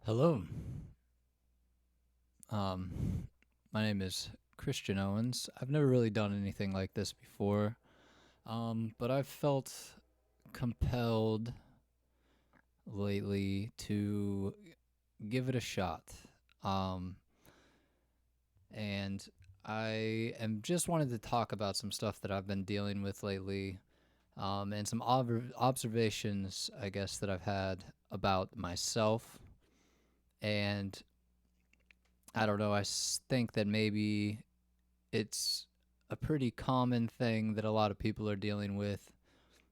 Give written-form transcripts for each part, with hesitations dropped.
Hello. My name is Christian Owens. I've never really done anything like this before, but I've felt compelled lately to give it a shot. Um, and I am just wanted to talk about some stuff that I've been dealing with lately, and some observations, I guess, that I've had about myself. And I don't know, think that maybe it's a pretty common thing that a lot of people are dealing with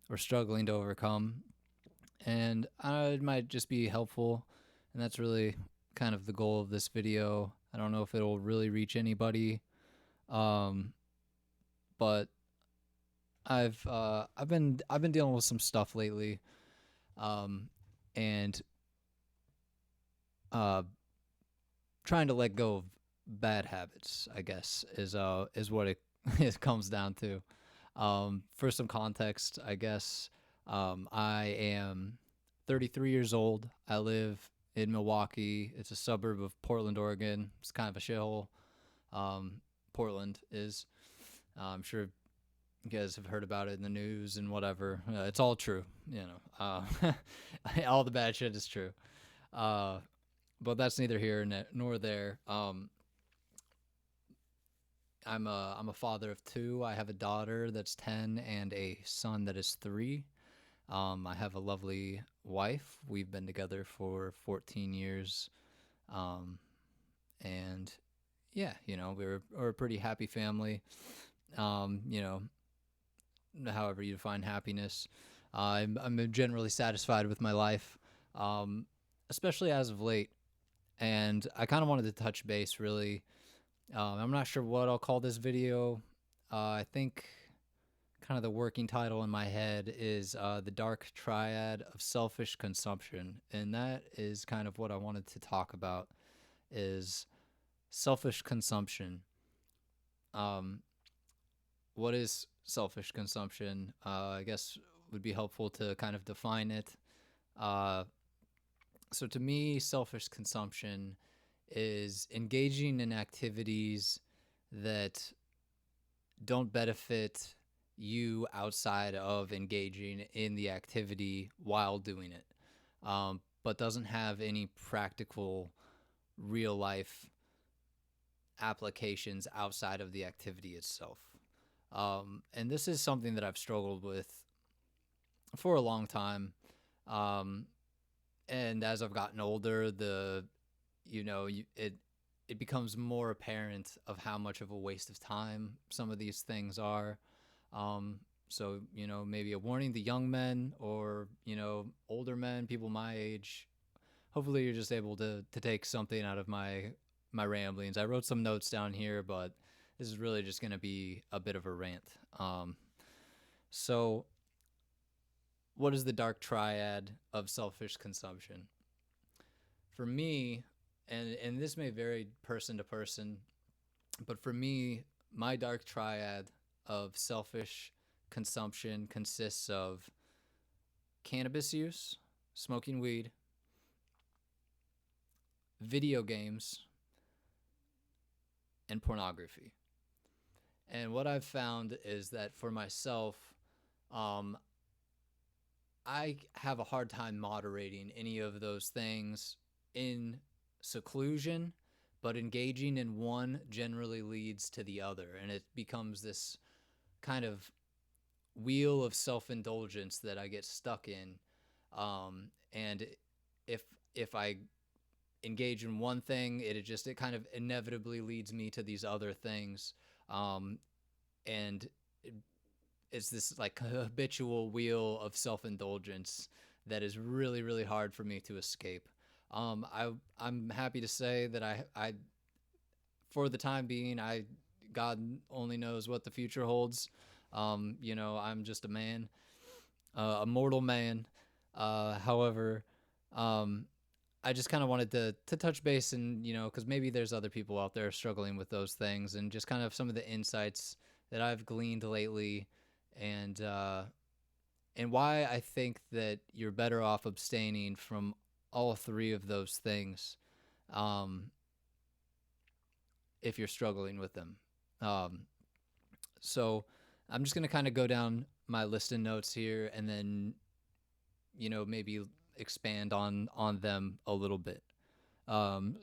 or struggling to overcome. And it might just be helpful. And that's really kind of the goal of this video. I don't know if it'll really reach anybody. Um, but I've been dealing with some stuff lately. Um, and uh, trying to let go of bad habits, I guess, is what it it comes down to. For some context, I guess, I am 33 years old. I live in Milwaukee. It's a suburb of Portland, Oregon. It's kind of a shithole. Um, Portland is. I'm sure you guys have heard about it in the news and whatever. It's all true, you know. All the bad shit is true. Uh, but that's neither here nor there. I'm a father of two. I have a daughter that's 10 and a son that is 3. I have a lovely wife. We've been together for 14 years. Um, and yeah, we're a pretty happy family. You know, however you define happiness. I'm generally satisfied with my life, especially as of late. And I kind of wanted to touch base really. I'm not sure what I'll call this video. I think kind of the working title in my head is the dark triad of selfish consumption, and that is kind of what I wanted to talk about is selfish consumption. Um, what is selfish consumption? I guess would be helpful to kind of define it. Uh, so to me, selfish consumption is engaging in activities that don't benefit you outside of engaging in the activity while doing it, but doesn't have any practical, real life applications outside of the activity itself. And this is something that I've struggled with for a long time. Um, and as I've gotten older, it becomes more apparent of how much of a waste of time some of these things are. Um, so, maybe a warning to young men or, older men, people my age. Hopefully you're just able to take something out of my ramblings. I wrote some notes down here, but this is really just going to be a bit of a rant. So what is the dark triad of selfish consumption? For me, and this may vary person to person, but for me, my dark triad of selfish consumption consists of cannabis use, smoking weed, video games, and pornography. And what I've found is that for myself, um, I have a hard time moderating any of those things in seclusion, but engaging in one generally leads to the other. And it becomes this kind of wheel of self-indulgence that I get stuck in. And if I engage in one thing, it kind of inevitably leads me to these other things. And it's this like habitual wheel of self-indulgence that is really, really hard for me to escape. I'm happy to say that I for the time being, God only knows what the future holds. I'm just a man, a mortal man. However, um, I just kind of wanted to touch base and, because maybe there's other people out there struggling with those things and just kind of some of the insights that I've gleaned lately and why I think that you're better off abstaining from all three of those things um, if you're struggling with them. Um, so I'm just going to kind of go down my list of notes here and then, maybe expand on them a little bit. Um,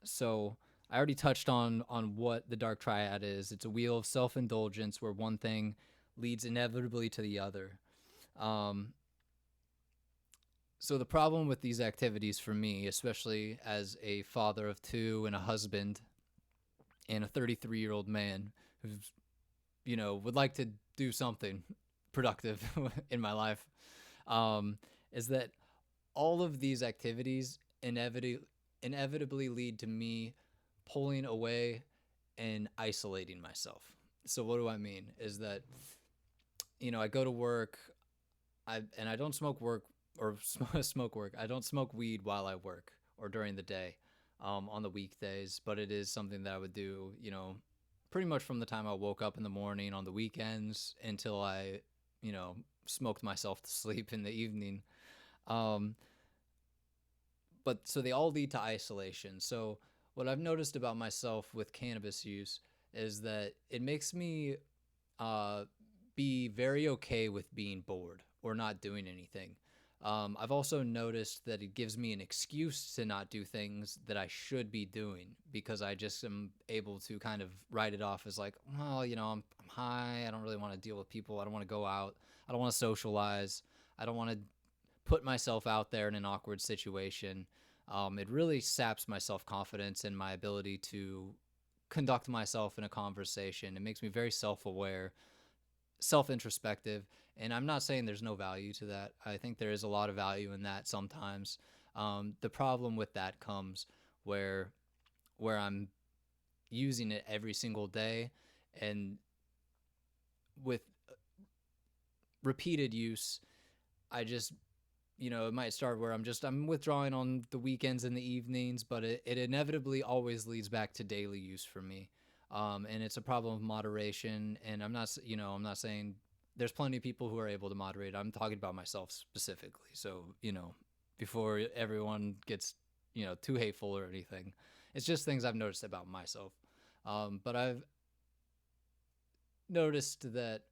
so I already touched on what the dark triad is. It's a wheel of self-indulgence where one thing leads inevitably to the other. Um, so the problem with these activities for me, especially as a father of two and a husband and a 33-year-old man who's would like to do something productive in my life, is that all of these activities inevitably lead to me pulling away and isolating myself. So what do I mean? Is that I go to work, I don't smoke work or smoke work. I don't smoke weed while I work or during the day, on the weekdays. But it is something that I would do, pretty much from the time I woke up in the morning on the weekends until I, you know, smoked myself to sleep in the evening. Um, but so they all lead to isolation. So what I've noticed about myself with cannabis use is that it makes me uh, be very okay with being bored or not doing anything. I've also noticed that it gives me an excuse to not do things that I should be doing because I just am able to kind of write it off as like, well, I'm high. I don't really want to deal with people. I don't want to go out. I don't want to socialize. I don't want to put myself out there in an awkward situation. It really saps my self confidence and my ability to conduct myself in a conversation. It makes me very self aware, self introspective. And I'm not saying there's no value to that. I think there is a lot of value in that sometimes. The problem with that comes where I'm using it every single day, and with repeated use, I just it might start where I'm withdrawing on the weekends and the evenings, but it inevitably always leads back to daily use for me. And it's a problem of moderation. And I'm not saying there's plenty of people who are able to moderate. I'm talking about myself specifically. So, before everyone gets, too hateful or anything, it's just things I've noticed about myself. But I've noticed that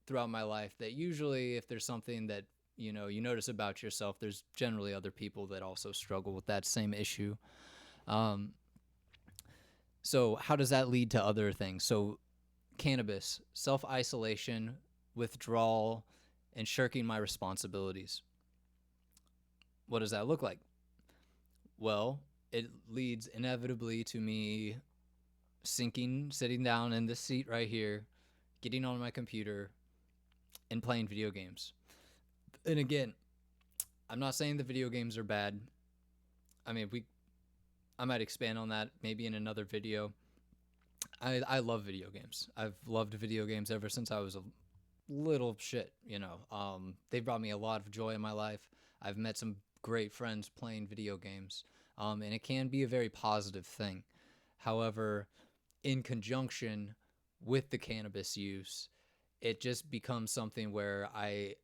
throughout my life that usually if there's something that you notice about yourself, there's generally other people that also struggle with that same issue. um, so how does that lead to other things? So cannabis, self-isolation, withdrawal, and shirking my responsibilities. What does that look like? Well, it leads inevitably to me sitting down in this seat right here, getting on my computer and playing video games. And again, I'm not saying the video games are bad. I mean, I might expand on that maybe in another video. I love video games. I've loved video games ever since I was a little shit. They've brought me a lot of joy in my life. I've met some great friends playing video games, and it can be a very positive thing. However, in conjunction with the cannabis use, it just becomes something where I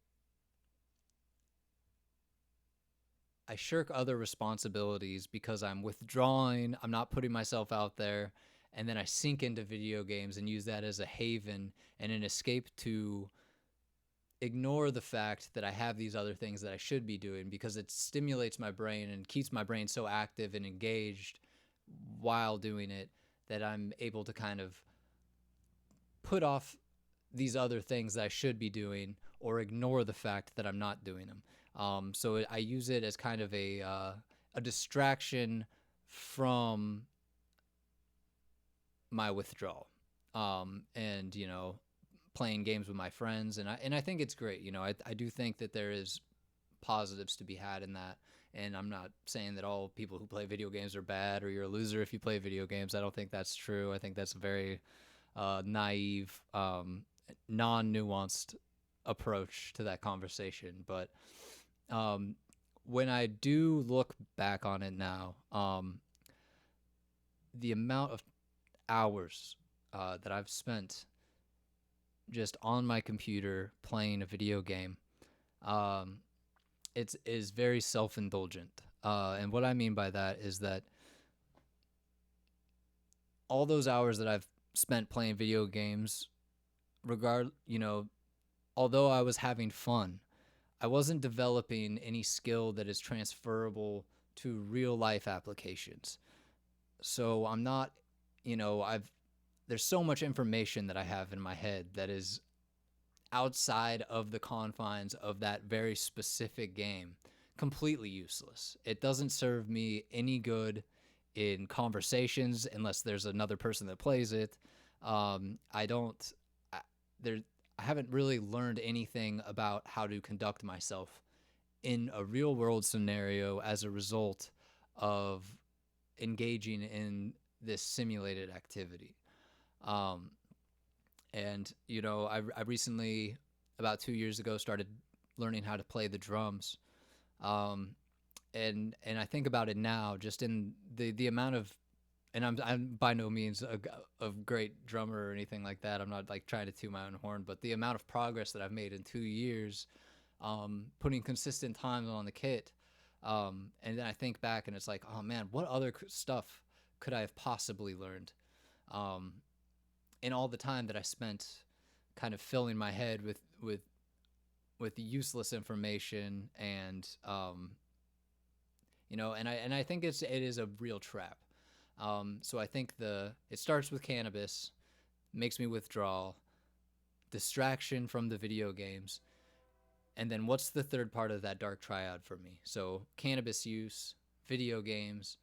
shirk other responsibilities because I'm withdrawing, I'm not putting myself out there, and then I sink into video games and use that as a haven and an escape to ignore the fact that I have these other things that I should be doing because it stimulates my brain and keeps my brain so active and engaged while doing it that I'm able to kind of put off these other things that I should be doing or ignore the fact that I'm not doing them. So I use it as kind of a distraction from my withdrawal, and playing games with my friends, and I think it's great. I do think that there is positives to be had in that. And I'm not saying that all people who play video games are bad or you're a loser if you play video games. I don't think that's true. I think that's a very naive, non-nuanced approach to that conversation. But when I do look back on it now, the amount of hours that I've spent just on my computer playing a video game, um, it's is very self-indulgent. And what I mean by that is that all those hours that I've spent playing video games, although I was having fun, I wasn't developing any skill that is transferable to real life applications. So I'm not, I've there's so much information that I have in my head that is outside of the confines of that very specific game, completely useless. It doesn't serve me any good in conversations unless there's another person that plays it. I don't I, there I haven't really learned anything about how to conduct myself in a real world scenario as a result of engaging in this simulated activity. Um, and I recently, about 2 years ago, started learning how to play the drums. Um, and I think about it now, just in the amount of, and I'm by no means a great drummer or anything like that. I'm not like trying to toot my own horn, but the amount of progress that I've made in 2 years, putting consistent times on the kit, and then I think back and it's like, oh man, what other stuff could I have possibly learned? Um, in all the time that I spent kind of filling my head with useless information, and and I think it is a real trap. So I think it starts with cannabis, makes me withdraw, distraction from the video games, and then what's the third part of that dark triad for me? So cannabis use, video games,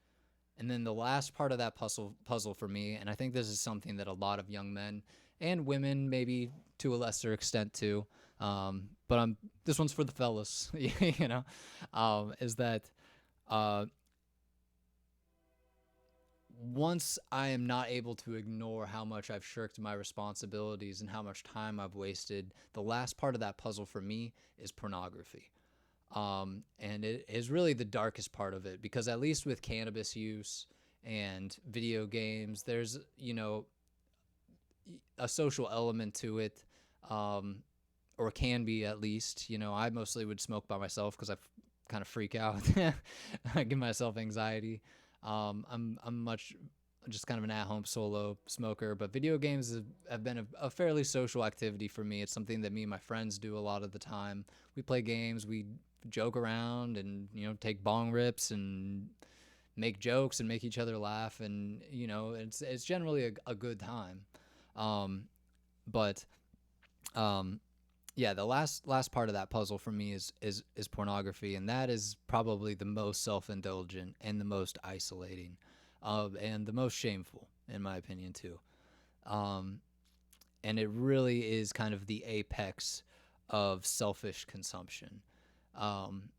and then the last part of that puzzle for me, and I think this is something that a lot of young men and women, maybe to a lesser extent too, but this one's for the fellas, is that uh, once I am not able to ignore how much I've shirked my responsibilities and how much time I've wasted, the last part of that puzzle for me is pornography. And it is really the darkest part of it, because at least with cannabis use and video games, there's, a social element to it, um, or can be at least. I mostly would smoke by myself because I kind of freak out. I give myself anxiety. I'm much just kind of an at-home solo smoker, but video games have been a fairly social activity for me. It's something that me and my friends do a lot of the time. We play games, we joke around, and take bong rips and make jokes and make each other laugh, and it's generally a good time. Um, but yeah, the last part of that puzzle for me is pornography, and that is probably the most self-indulgent and the most isolating, and the most shameful in my opinion too. Um, and it really is kind of the apex of selfish consumption. Um,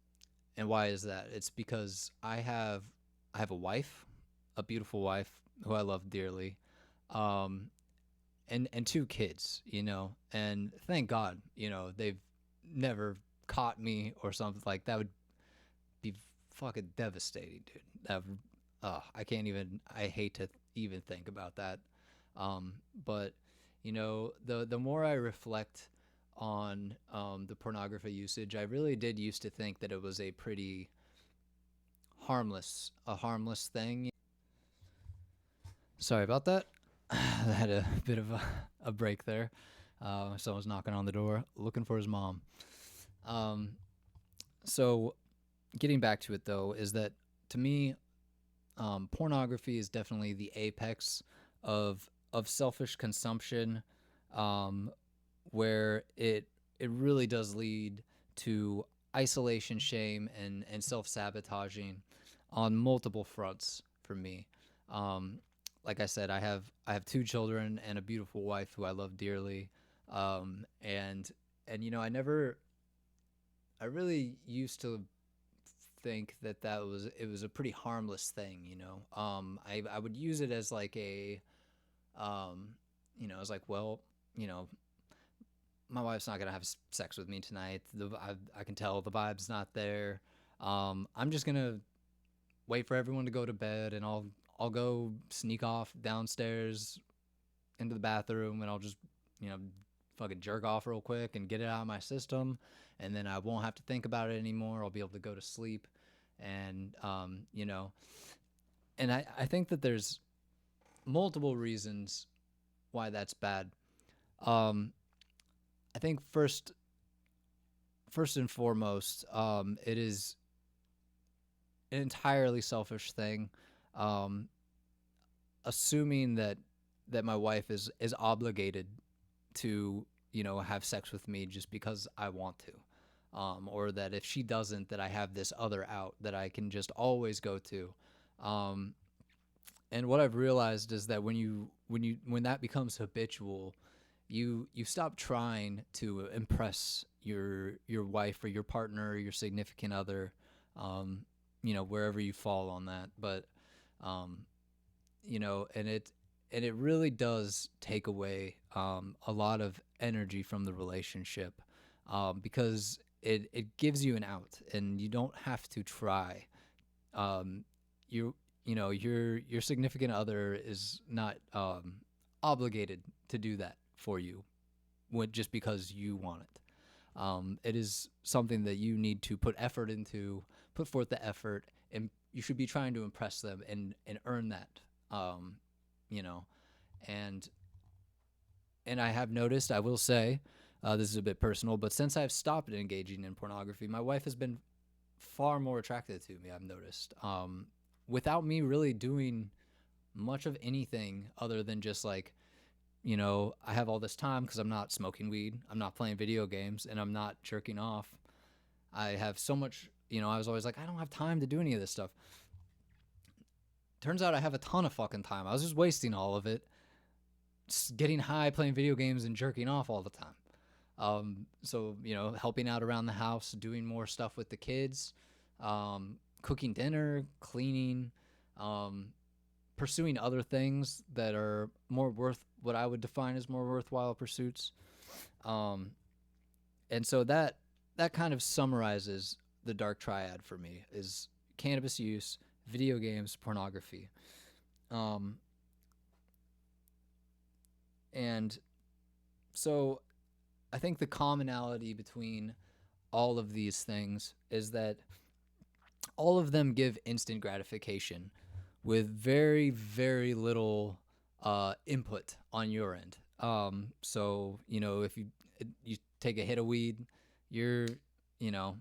and why is that? It's because I have a wife, a beautiful wife who I love dearly, um, and two kids, and thank God, they've never caught me or something like that. Would be fucking devastating, dude. I can't even. I hate to even think about that. But the more I reflect on the pornography usage, I really did used to think that it was a pretty harmless thing. Sorry about that. I had a bit of a break there. Someone's knocking on the door, looking for his mom. Um, so, getting back to it though, is that to me, pornography is definitely the apex of selfish consumption, um, where it really does lead to isolation, shame, and self sabotaging on multiple fronts for me. Um, like I said, I have two children and a beautiful wife who I love dearly, and I really used to think that it was a pretty harmless thing. I would use it as like um, I was like, well, you know, my wife's not gonna have sex with me tonight. I can tell the vibe's not there. I'm just gonna wait for everyone to go to bed, and I'll go sneak off downstairs into the bathroom, and I'll just you know fucking jerk off real quick and get it out of my system, and then I won't have to think about it anymore. I'll be able to go to sleep, and and I think that there's multiple reasons why that's bad. Um, I think first and foremost, it is an entirely selfish thing. Um, Assuming that my wife is obligated to have sex with me just because I want to, or that if she doesn't, that I have this other out that I can just always go to. Um, and what I've realized is that when that becomes habitual, you stop trying to impress your wife or your partner or your significant other, wherever you fall on that. But um, and it really does take away a lot of energy from the relationship, because it gives you an out, and you don't have to try. Um, your significant other is not obligated to do that for you just because you want it. It is something that you need to put effort into, put forth the effort, and you should be trying to impress them and earn that. Um, you know, and I have noticed, I will say, this is a bit personal, but since I've stopped engaging in pornography, my wife has been far more attracted to me. I've noticed, without me really doing much of anything other than just like, I have all this time because I'm not smoking weed, I'm not playing video games, and I'm not jerking off. I have so much, I was always like, I don't have time to do any of this stuff. Turns out I have a ton of fucking time. I was just wasting all of it, just getting high, playing video games, and jerking off all the time. So, helping out around the house, doing more stuff with the kids, cooking dinner, cleaning, um, pursuing other things that are what I would define as more worthwhile pursuits. Um, and so that kind of summarizes the dark triad for me: is cannabis use, video games, pornography. Um, and so I think the commonality between all of these things is that all of them give instant gratification with very, very little input on your end. So if you take a hit of weed, you're you know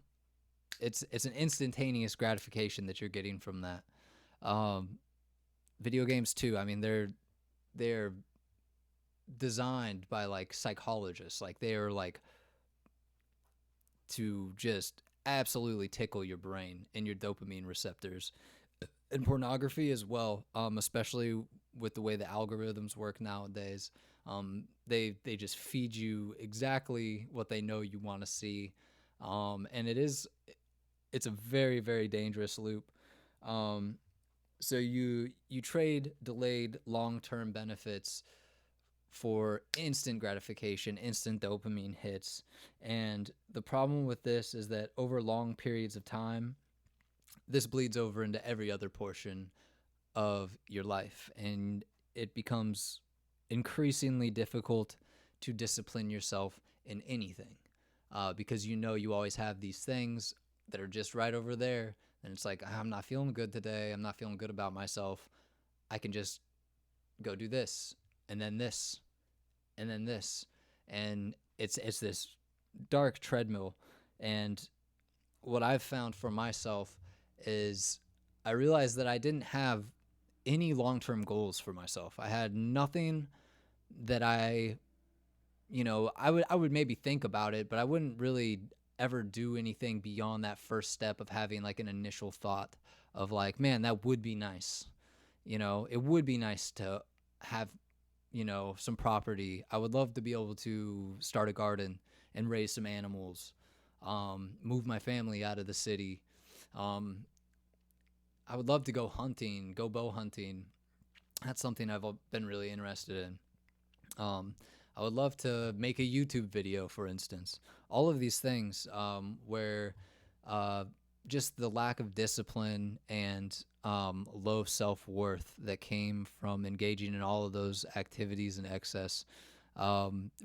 it's an instantaneous gratification that you're getting from that. Um, Video games too. I mean, they're designed by like psychologists. Like they are like to just absolutely tickle your brain and your dopamine receptors. And pornography as well, especially with the way the algorithms work nowadays. They just feed you exactly what they know you want to see, and it's a very, very dangerous loop. Um, so you trade delayed long term benefits for instant gratification, instant dopamine hits. And the problem with this is that over long periods of time, this bleeds over into every other portion of your life. And it becomes increasingly difficult to discipline yourself in anything, because you always have these things that are just right over there. And it's like, I'm not feeling good today. I'm not feeling good about myself. I can just go do this, and then this, and then this. And it's this dark treadmill. And what I've found for myself is I realized that I didn't have any long-term goals for myself. I had nothing that I would maybe think about it, but I wouldn't really ever do anything beyond that first step of having like an initial thought of like, man, that would be nice. It would be nice to have, some property. I would love to be able to start a garden and raise some animals, move my family out of the city. Um, I would love to go hunting, go bow hunting. That's something I've been really interested in. I would love to make a YouTube video, for instance. All of these things, where uh, just the lack of discipline and low self worth that came from engaging in all of those activities in excess,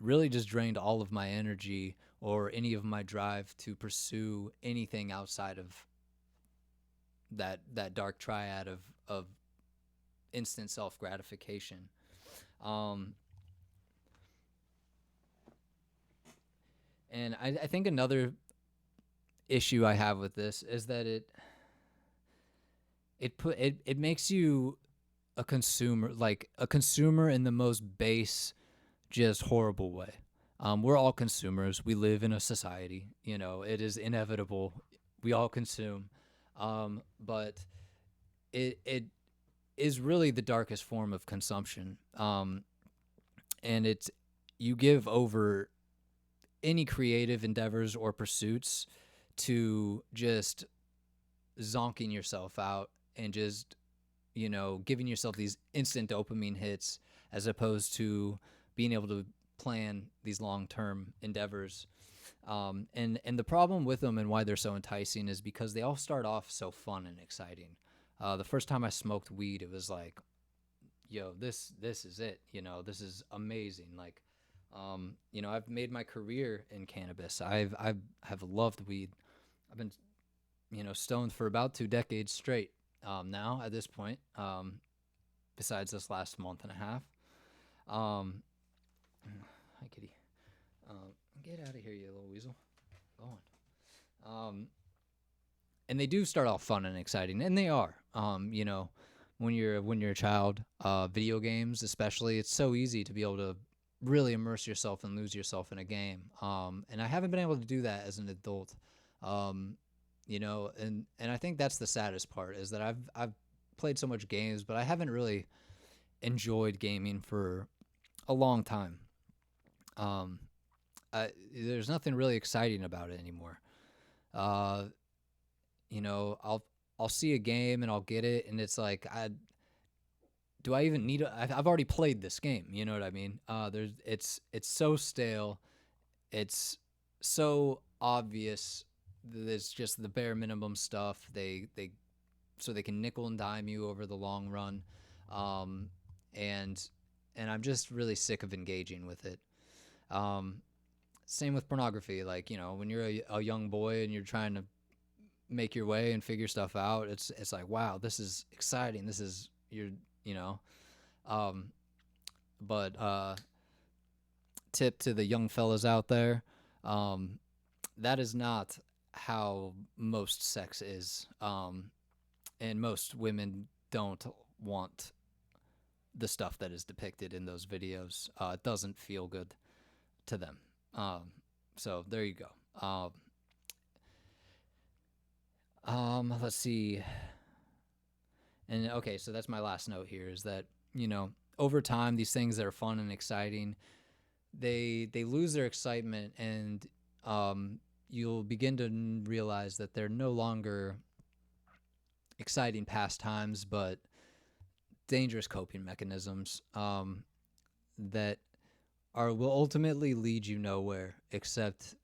really just drained all of my energy or any of my drive to pursue anything outside of that dark triad of instant self gratification. Um, and I think another issue I have with this is that it makes you a consumer, like a consumer in the most base, just horrible way. We're all consumers. We live in a society. You know, it is inevitable. We all consume, but it is really the darkest form of consumption. And it's you give over any creative endeavors or pursuits to just zonking yourself out and just, you know, giving yourself these instant dopamine hits as opposed to being able to plan these long-term endeavors. And the problem with them and why they're so enticing is because they all start off so fun and exciting. The first time I smoked weed, it was like, yo, this is it. You know, this is amazing. Like, you know, I've made my career in cannabis. I've have loved weed. I've been, you know, stoned for about 2 decades straight. Now at this point, besides this last month and a half. Um, Hi, kitty. Get out of here, you little weasel. Go on. And they do start off fun and exciting, and they are. You know, when you're a child, video games especially, it's so easy to be able to really immerse yourself and lose yourself in a game. And I haven't been able to do that as an adult. Um, you know, and I think that's the saddest part is that I've played so much games, but I haven't really enjoyed gaming for a long time. Um, there's nothing really exciting about it anymore. Uh, you know, I'll see a game and I'll get it, and it's like, do I even need? I've already played this game. You know what I mean? It's so stale. It's so obvious. There's just the bare minimum stuff. They so they can nickel and dime you over the long run, um, and and I'm just really sick of engaging with it. Um, Same with pornography. Like, you know, when you're a young boy and you're trying to make your way and figure stuff out, it's like, wow, this is exciting. This is you're you know, um, but tip to the young fellas out there, um, that is not how most sex is. And most women don't want the stuff that is depicted in those videos. It doesn't feel good to them. Um, so there you go. Let's see. And okay, so that's my last note here is that, you know, over time, these things that are fun and exciting, they lose their excitement, and you'll begin to realize that they're no longer exciting pastimes, but dangerous coping mechanisms that will ultimately lead you nowhere except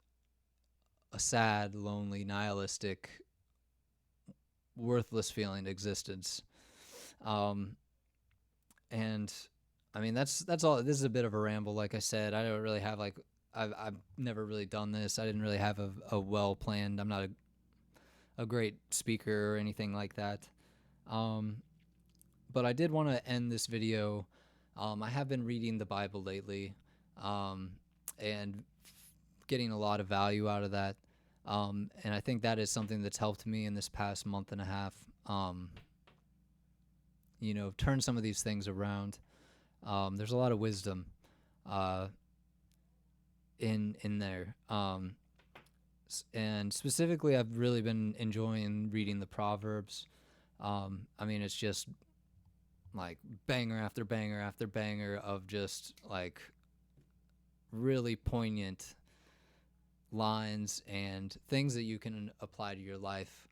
a sad, lonely, nihilistic, worthless feeling existence. Um, and I mean that's all. This is a bit of a ramble, like I said. I don't really have like I've never really done this. I didn't really have a well planned. I'm not a great speaker or anything like that. Um, but I did want to end this video. I have been reading the Bible lately, um, and getting a lot of value out of that. And I think that is something that's helped me in this past month and a half. You know, turn some of these things around. There's a lot of wisdom uh, in there. And specifically, I've really been enjoying reading the Proverbs. I mean, it's just like banger after banger after banger of just like really poignant lines and things that you can apply to your life.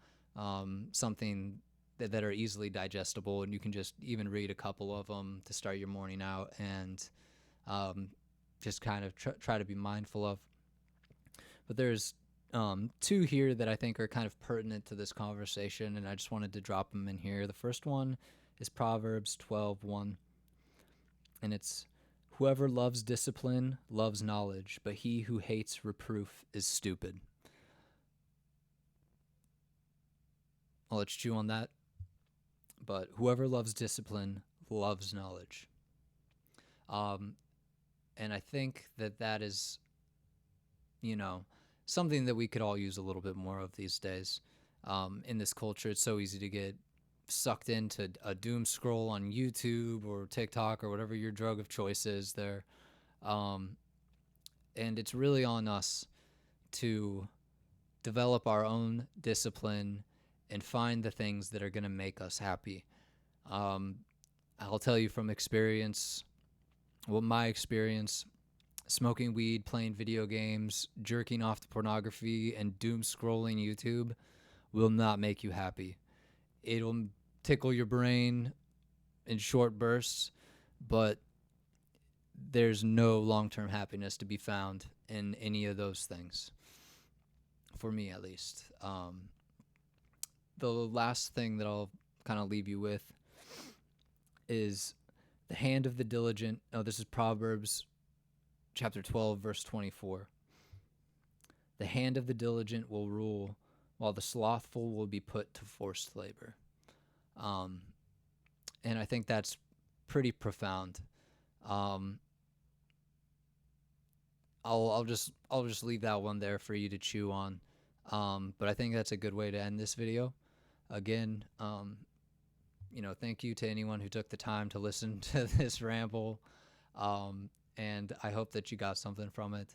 Something that are easily digestible, and you can just even read a couple of them to start your morning out, and just kind of try to be mindful of. But there's two here that I think are kind of pertinent to this conversation, and I just wanted to drop them in here. The first one is Proverbs 12:1, and it's, Whoever loves discipline loves knowledge, but he who hates reproof is stupid. I'll let you chew on that. But whoever loves discipline loves knowledge. And I think that is, something that we could all use a little bit more of these days. In this culture, it's so easy to get sucked into a doom scroll on YouTube or TikTok or whatever your drug of choice is there. And it's really on us to develop our own discipline and find the things that are going to make us happy. I'll tell you from experience, my experience, smoking weed, playing video games, jerking off to pornography, and doom scrolling YouTube will not make you happy. It'll tickle your brain in short bursts, but there's no long-term happiness to be found in any of those things, for me at least. The last thing that I'll kind of leave you with is the hand of the diligent. Oh, this is Proverbs chapter 12, verse 24. The hand of the diligent will rule, while the slothful will be put to forced labor. And I think that's pretty profound. I'll just leave that one there for you to chew on. But I think that's a good way to end this video. Again, thank you to anyone who took the time to listen to this ramble. And I hope that you got something from it.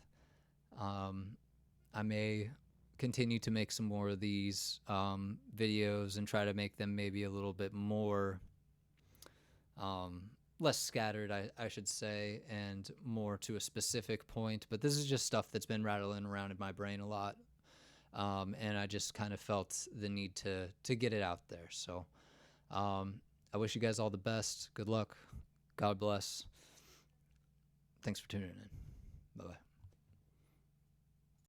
I may continue to make some more of these videos and try to make them maybe a little bit more less scattered, I should say, and more to a specific point. But this is just stuff that's been rattling around in my brain a lot, and I just kind of felt the need to get it out there. So I wish you guys all the best. Good luck. God bless. Thanks for tuning in. Bye-bye.